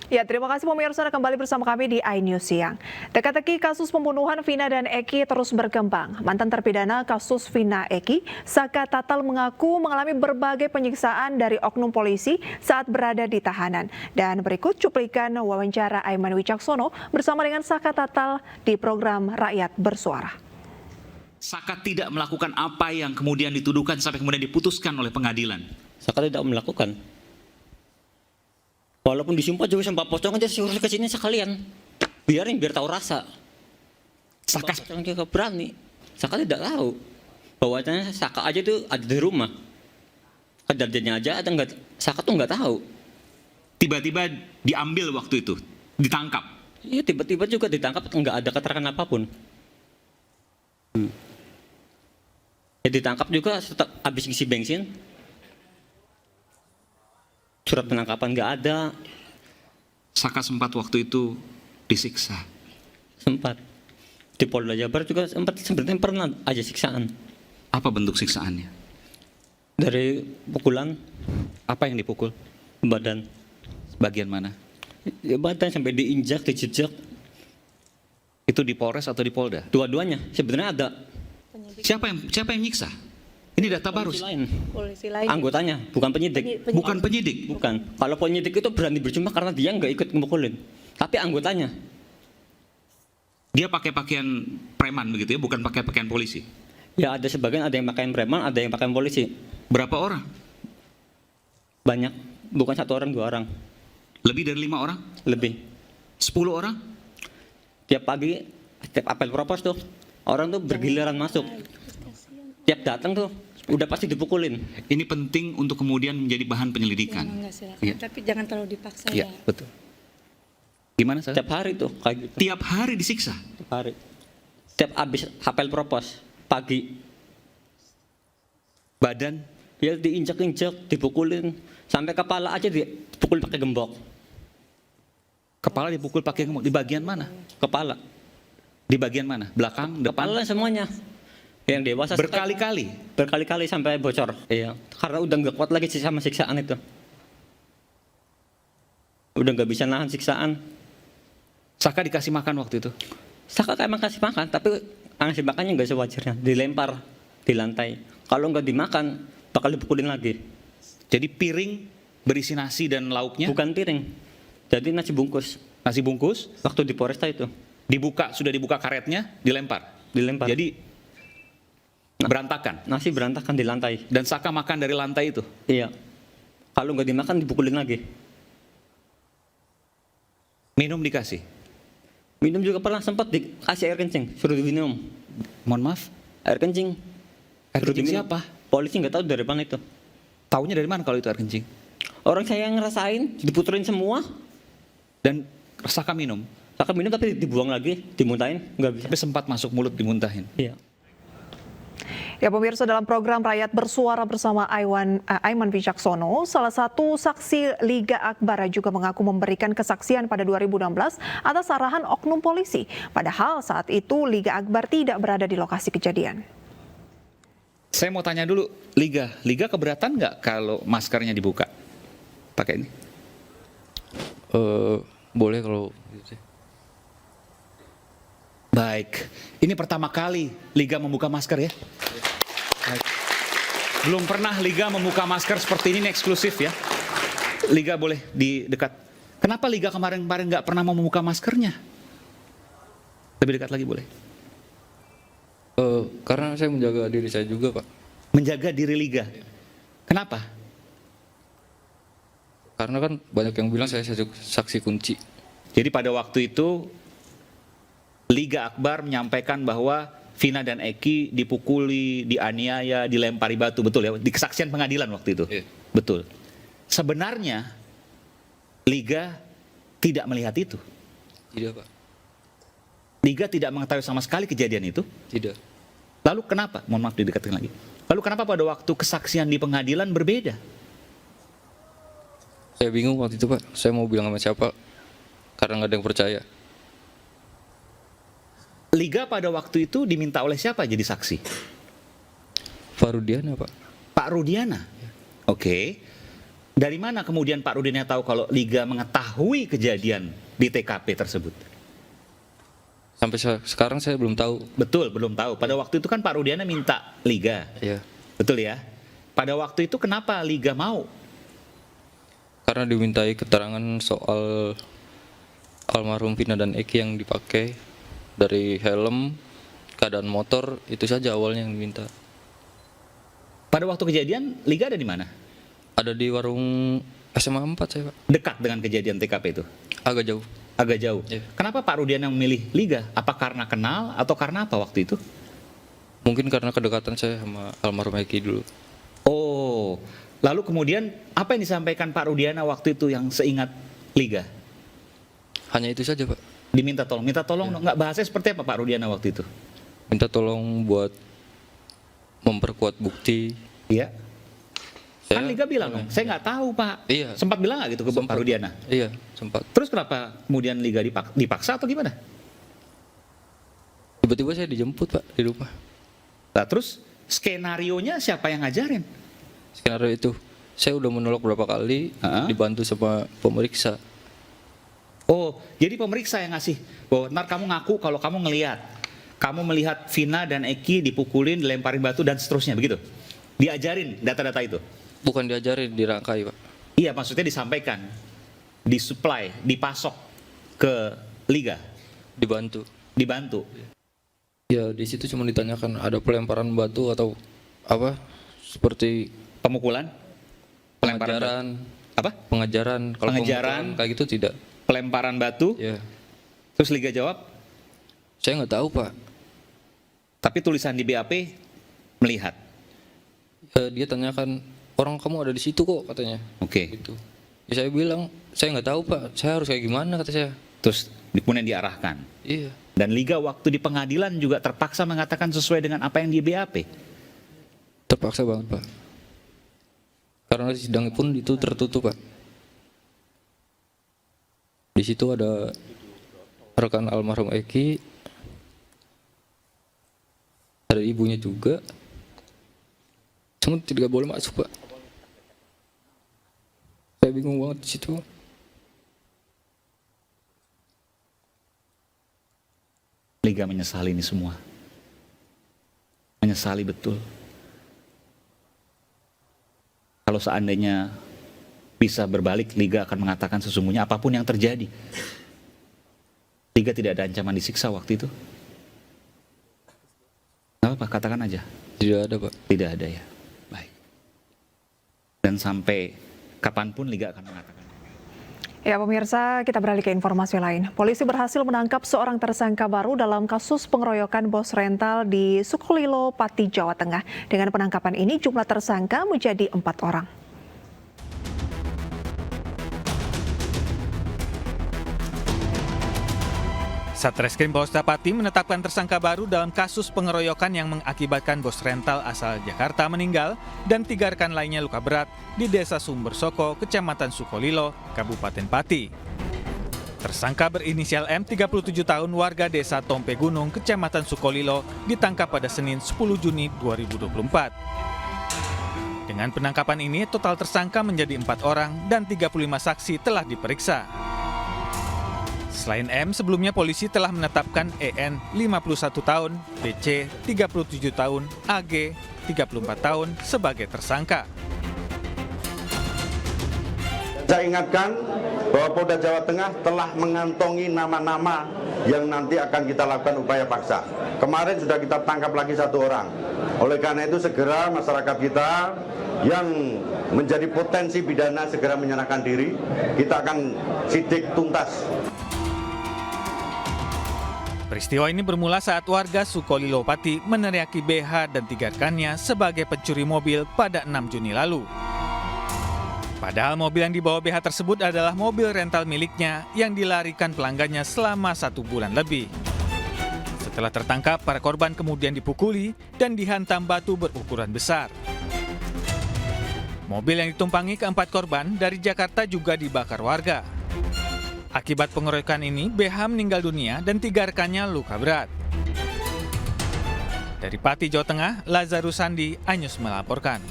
Ya, terima kasih pemirsa Anda kembali bersama kami di iNews Siang. Teka-teki kasus pembunuhan Vina dan Eki terus berkembang. Mantan terpidana kasus Vina Eki, Saka Tatal mengaku mengalami berbagai penyiksaan dari oknum polisi saat berada di tahanan. Dan berikut cuplikan wawancara Aiman Wicaksono bersama dengan Saka Tatal di program Rakyat Bersuara. Saka tidak melakukan apa yang kemudian dituduhkan sampai kemudian diputuskan oleh pengadilan. Saka tidak melakukan. Walaupun disumpah juga sampai pocong aja suruh ke sini sekalian. Biarin biar tahu rasa. Saka juga berani. Saka tidak tahu. Bahwasanya Saka aja itu ada di rumah. Kejadiannya aja ada enggak, Saka tuh nggak tahu. tiba-tiba diambil waktu itu, ditangkap. Iya, tiba-tiba juga ditangkap, nggak ada keterangan apapun. Ya ditangkap juga setelah habis ngisi bensin. Surat penangkapan nggak ada. Saka sempat waktu itu disiksa. Sempat. Di Polda Jabar juga sempat sebenarnya pernah aja siksaan. Apa bentuk siksaannya? Dari pukulan Apa yang dipukul? badan. Bagian mana? Ya, badan sampai diinjak, dijejak. Itu di Polres atau di Polda? Dua-duanya sebenarnya ada. Siapa yang nyiksa? Ini data baru. Polisi lain. Anggotanya, bukan penyidik. Bukan penyidik. Bukan. Kalau penyidik itu berani berjumpa karena dia nggak ikut memukulin. Tapi anggotanya. Dia pakai pakaian preman begitu ya, bukan pakai pakaian polisi. Ya ada sebagian, ada yang pakai preman, ada yang pakai polisi. Berapa orang? Banyak. Bukan 1 orang, 2 orang. Lebih dari 5 orang? Lebih. 10 orang? Tiap pagi, tiap apel propos tuh, orang tuh bergiliran masuk. Tiap datang tuh, udah pasti dipukulin. Ini penting untuk kemudian menjadi bahan penyelidikan. Enggak, silakan. Iya. Tapi jangan terlalu dipaksa Iya, ya. betul. Gimana saya? Tiap hari tuh, kayak gitu. Tiap hari disiksa. Tiap hari. Tiap habis apel propos, pagi. Badan Ya diinjak-injak, dipukulin. Sampai kepala aja dipukul pakai gembok. kepala dipukul pakai gembok di bagian mana? Kepala. Di bagian mana? Belakang, depan? Kepala semuanya. Yang dewasa Berkali-kali. berkali-kali sampai bocor. Iya. Karena udah nggak kuat lagi sama siksaan itu. Udah nggak bisa nahan siksaan. Saka dikasih makan waktu itu. Saka emang kasih makan, tapi ngasih makannya nggak sewajarnya. Dilempar di lantai. Kalau nggak dimakan, bakal dipukulin lagi. Jadi piring berisi nasi dan lauknya. Bukan piring. Jadi nasi bungkus. Nasi bungkus Waktu di Polresta itu sudah dibuka karetnya, dilempar. dilempar. Jadi berantakan. Nasi berantakan di lantai. Dan Saka makan dari lantai itu. Iya. Kalau nggak dimakan dipukulin lagi. Minum dikasih. Minum juga pernah sempat dikasih air kencing, suruh diminum. Mohon maaf, Air kencing. air Suruh kencing diminum. siapa? Polisi nggak tahu dari mana itu. Taunya dari mana kalau itu air kencing? Orang saya yang ngerasain, diputerin semua. Dan Saka minum. Saka minum tapi dibuang lagi, dimuntahin, nggak bisa. Tapi sempat masuk mulut dimuntahin. Iya. Ya pemirsa, dalam program Rakyat Bersuara bersama Aiman Wicaksono, salah satu saksi Liga Akbar juga mengaku memberikan kesaksian pada 2016 atas arahan oknum polisi. Padahal saat itu Liga Akbar tidak berada di lokasi kejadian. Saya mau tanya dulu, Liga keberatan nggak kalau maskernya dibuka? Pakai ini. Boleh kalau gitu sih. Baik, ini pertama kali Liga membuka masker ya. Baik. Belum pernah Liga membuka masker seperti ini eksklusif ya. Liga boleh di dekat. Kenapa Liga kemarin-kemarin nggak pernah mau membuka maskernya? Lebih dekat lagi boleh. Karena saya menjaga diri saya juga, Pak. Menjaga diri Liga. Kenapa? Karena kan banyak yang bilang saya saksi kunci. Jadi pada waktu itu Liga Akbar menyampaikan bahwa Vina dan Eki dipukuli, dianiaya, dilempari batu, betul ya? Di kesaksian pengadilan waktu itu. Iya. Betul. Sebenarnya Liga tidak melihat itu. Tidak, Pak. Liga tidak mengetahui sama sekali kejadian itu. Tidak. Lalu kenapa? Mohon maaf didekatkan lagi. Lalu kenapa pada waktu kesaksian di pengadilan berbeda? Saya bingung waktu itu, Pak. Saya mau bilang sama siapa. Karena nggak ada yang percaya. Liga pada waktu itu diminta oleh siapa jadi saksi? Farudiana, Pak. Pak Rudiana. Oke. Dari mana kemudian Pak Rudiana tahu kalau Liga mengetahui kejadian di TKP tersebut? Sampai sekarang saya belum tahu. Betul, belum tahu. Pada waktu itu kan Pak Rudiana minta Liga. Iya. Betul ya? Pada waktu itu kenapa Liga mau? Karena dimintai keterangan soal almarhum Vina dan Eki yang dipakai, dari helm, keadaan motor, itu saja awalnya yang diminta. Pada waktu kejadian Liga ada di mana? Ada di warung SMA 4 saya, Pak. Dekat dengan kejadian TKP itu? Agak jauh. Agak jauh. Iya. Kenapa Pak Rudiana memilih Liga? Apa karena kenal atau karena apa waktu itu? Mungkin karena kedekatan saya sama almarhum Eki dulu. Oh, lalu kemudian apa yang disampaikan Pak Rudiana waktu itu yang seingat Liga? Hanya itu saja, Pak. Diminta tolong, nggak bahasanya seperti apa Pak Rudiana waktu itu? Minta tolong buat memperkuat bukti. Iya. Kan Saya- Liga bilang dong, saya nggak tahu Pak. Iya. Sempat bilang nggak gitu ke Pak Sempat. Rudiana? Iya, sempat. Terus kenapa kemudian Liga dipaksa atau gimana? Tiba-tiba saya dijemput, Pak, di rumah. Nah, terus skenarionya siapa yang ngajarin? Skenario itu saya udah menolak berapa kali, dibantu sama pemeriksa. Oh, jadi pemeriksa yang ngasih. Bahwa ntar kamu ngaku kalau kamu melihat Vina dan Eki dipukulin, dilemparin batu dan seterusnya begitu. Diajarin data-data itu. Bukan diajarin, dirangkai, Pak. Iya, maksudnya disampaikan, disuplai, dipasok ke Liga, dibantu. Ya, di situ cuma ditanyakan ada pelemparan batu atau apa? Seperti Pemukulan, pengajaran, apa? pengajaran. Kalau Pengajaran. pemukulan kayak gitu tidak. Pelemparan batu. Ya, Terus Liga jawab, saya nggak tahu, Pak. tapi tulisan di BAP melihat. Ya, dia tanyakan, orang kamu ada di situ kok, katanya. Oke. Gitu. Ya, saya bilang, saya nggak tahu, Pak. Saya harus kayak gimana, kata saya. Terus kemudian diarahkan. Iya. Dan Liga waktu di pengadilan juga terpaksa mengatakan sesuai dengan apa yang di BAP. Terpaksa banget, Pak. Karena sidang pun itu tertutup, Pak. Di situ ada rekan almarhum Eki, ada ibunya juga. Cuma tidak boleh masuk, Pak. Saya bingung banget di situ. Liga menyesali ini semua. Menyesali betul. Kalau seandainya bisa berbalik, Liga akan mengatakan sesungguhnya apapun yang terjadi. Liga tidak ada ancaman disiksa waktu itu. Nggak apa-apa, katakan aja. Tidak ada, Pak. Tidak ada ya. Baik. Dan sampai kapanpun Liga akan mengatakan. Ya pemirsa, kita beralih ke informasi lain. Polisi berhasil menangkap seorang tersangka baru dalam kasus pengeroyokan bos rental di Sukolilo, Pati, Jawa Tengah. Dengan penangkapan ini jumlah tersangka menjadi 4 orang. Satreskrim Polresta Pati menetapkan tersangka baru dalam kasus pengeroyokan yang mengakibatkan bos rental asal Jakarta meninggal dan 3 rekan lainnya luka berat di Desa Sumber Soko, Kecamatan Sukolilo, Kabupaten Pati. Tersangka berinisial M, 37 tahun, warga Desa Tompe Gunung, Kecamatan Sukolilo, ditangkap pada Senin 10 Juni 2024. Dengan penangkapan ini, total tersangka menjadi 4 orang dan 35 saksi telah diperiksa. Selain M, sebelumnya polisi telah menetapkan EN 51 tahun, BC 37 tahun, AG 34 tahun sebagai tersangka. Saya ingatkan bahwa Polda Jawa Tengah telah mengantongi nama-nama yang nanti akan kita lakukan upaya paksa. Kemarin sudah kita tangkap lagi 1 orang. Oleh karena itu segera masyarakat kita yang menjadi potensi pidana segera menyerahkan diri. Kita akan sidik tuntas. Peristiwa ini bermula saat warga Sukolilo Pati meneriaki BH dan 3 rekannya sebagai pencuri mobil pada 6 Juni lalu. Padahal mobil yang dibawa BH tersebut adalah mobil rental miliknya yang dilarikan pelanggannya selama 1 bulan lebih. Setelah tertangkap, para korban kemudian dipukuli dan dihantam batu berukuran besar. Mobil yang ditumpangi ke-4 korban dari Jakarta juga dibakar warga. Akibat pengeroyokan ini, BH meninggal dunia dan 3 rekannya luka berat. Dari Pati, Jawa Tengah, Lazarus Sandi, Anyus melaporkan.